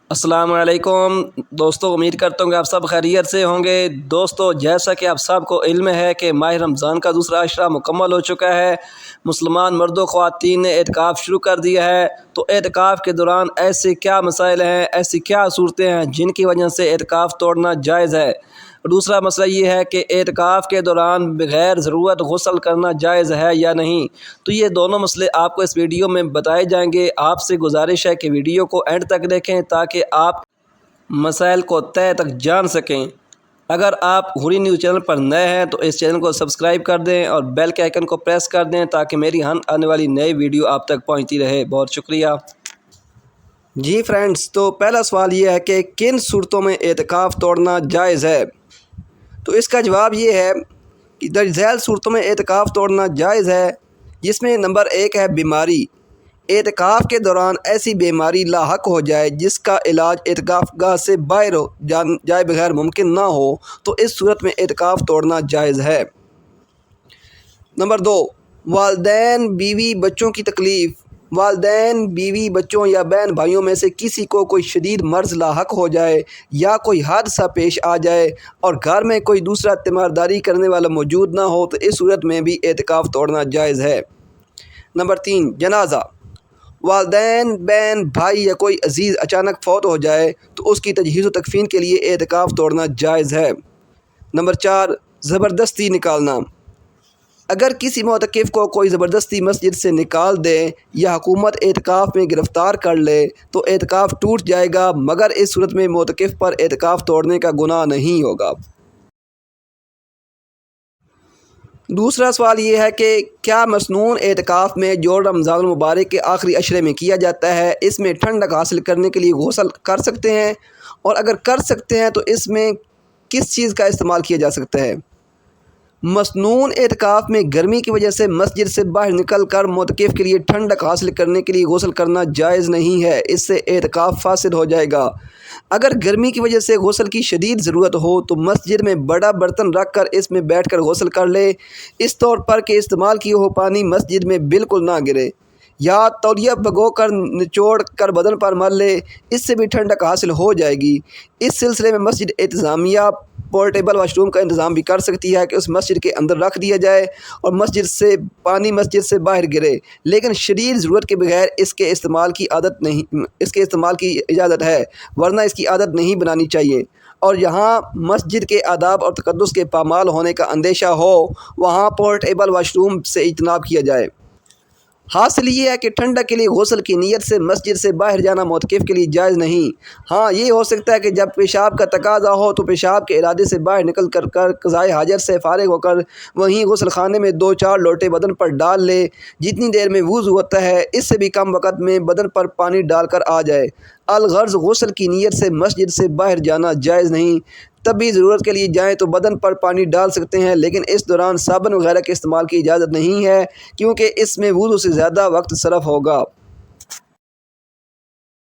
السلام علیکم دوستو، امید کرتا ہوں کہ آپ سب خیریت سے ہوں گے۔ دوستو، جیسا کہ آپ سب کو علم ہے کہ ماہ رمضان کا دوسرا عشرہ مکمل ہو چکا ہے۔ مسلمان مرد و خواتین نے اعتکاف شروع کر دیا ہے۔ تو اعتکاف کے دوران ایسے کیا مسائل ہیں، ایسی کیا صورتیں ہیں جن کی وجہ سے اعتکاف توڑنا جائز ہے۔ دوسرا مسئلہ یہ ہے کہ اعتکاف کے دوران بغیر ضرورت غسل کرنا جائز ہے یا نہیں۔ تو یہ دونوں مسئلے آپ کو اس ویڈیو میں بتائے جائیں گے۔ آپ سے گزارش ہے کہ ویڈیو کو اینڈ تک دیکھیں تاکہ آپ مسائل کو تہہ تک جان سکیں۔ اگر آپ ہوری نیوز چینل پر نئے ہیں تو اس چینل کو سبسکرائب کر دیں اور بیل کے آئیکن کو پریس کر دیں تاکہ میری آنے والی نئی ویڈیو آپ تک پہنچتی رہے۔ بہت شکریہ۔ جی فرینڈز، تو پہلا سوال یہ ہے کہ کن صورتوں میں اعتکاف توڑنا جائز ہے؟ تو اس کا جواب یہ ہے کہ درج ذیل صورتوں میں اعتکاف توڑنا جائز ہے، جس میں نمبر 1 ہے بیماری۔ اعتکاف کے دوران ایسی بیماری لاحق ہو جائے جس کا علاج اعتکاف گاہ سے باہر جائے بغیر ممکن نہ ہو، تو اس صورت میں اعتکاف توڑنا جائز ہے۔ نمبر 2، والدین، بیوی، بچوں کی تکلیف۔ والدین، بیوی، بچوں یا بہن بھائیوں میں سے کسی کو کوئی شدید مرض لاحق ہو جائے یا کوئی حادثہ پیش آ جائے اور گھر میں کوئی دوسرا تیمارداری کرنے والا موجود نہ ہو، تو اس صورت میں بھی اعتکاف توڑنا جائز ہے۔ نمبر 3، جنازہ۔ والدین، بہن، بھائی یا کوئی عزیز اچانک فوت ہو جائے تو اس کی تجہیز و تکفین کے لیے اعتکاف توڑنا جائز ہے۔ نمبر 4، زبردستی نکالنا۔ اگر کسی معتکف کو کوئی زبردستی مسجد سے نکال دے یا حکومت اعتکاف میں گرفتار کر لے تو اعتکاف ٹوٹ جائے گا، مگر اس صورت میں معتکف پر اعتکاف توڑنے کا گناہ نہیں ہوگا۔ دوسرا سوال یہ ہے کہ کیا مسنون اعتکاف میں جو رمضان المبارک کے آخری عشرے میں کیا جاتا ہے، اس میں ٹھنڈک حاصل کرنے کے لیے غسل کر سکتے ہیں؟ اور اگر کر سکتے ہیں تو اس میں کس چیز کا استعمال کیا جا سکتا ہے؟ مسنون اعتکاف میں گرمی کی وجہ سے مسجد سے باہر نکل کر معتکف کے لیے ٹھنڈک حاصل کرنے کے لیے غسل کرنا جائز نہیں ہے، اس سے اعتکاف فاسد ہو جائے گا۔ اگر گرمی کی وجہ سے غسل کی شدید ضرورت ہو تو مسجد میں بڑا برتن رکھ کر اس میں بیٹھ کر غسل کر لے، اس طور پر کہ استعمال کیا ہوا پانی مسجد میں بالکل نہ گرے، یا تولیہ بھگو کر نچوڑ کر بدن پر مل لے، اس سے بھی ٹھنڈک حاصل ہو جائے گی۔ اس سلسلے میں مسجد انتظامیہ پورٹیبل واش روم کا انتظام بھی کر سکتی ہے کہ اس مسجد کے اندر رکھ دیا جائے اور مسجد سے باہر گرے، لیکن شدید ضرورت کے بغیر اس کے استعمال کی اجازت ہے، ورنہ اس کی عادت نہیں بنانی چاہیے۔ اور جہاں مسجد کے آداب اور تقدس کے پامال ہونے کا اندیشہ ہو، وہاں پورٹیبل واش روم سے اجتناب کیا جائے۔ حاصل یہ ہے کہ ٹھنڈک کے لیے غسل کی نیت سے مسجد سے باہر جانا معتکف کے لیے جائز نہیں۔ ہاں، یہ ہو سکتا ہے کہ جب پیشاب کا تقاضا ہو تو پیشاب کے ارادے سے باہر نکل کر قضائے حاجت سے فارغ ہو کر وہیں غسل خانے میں 2-4 لوٹے بدن پر ڈال لے، جتنی دیر میں وضو ہوتا ہے اس سے بھی کم وقت میں بدن پر پانی ڈال کر آ جائے۔ الغرض غسل کی نیت سے مسجد سے باہر جانا جائز نہیں۔ تب بھی ضرورت کے لیے جائیں تو بدن پر پانی ڈال سکتے ہیں، لیکن اس دوران صابن وغیرہ کے استعمال کی اجازت نہیں ہے، کیونکہ اس میں وضو سے زیادہ وقت صرف ہوگا۔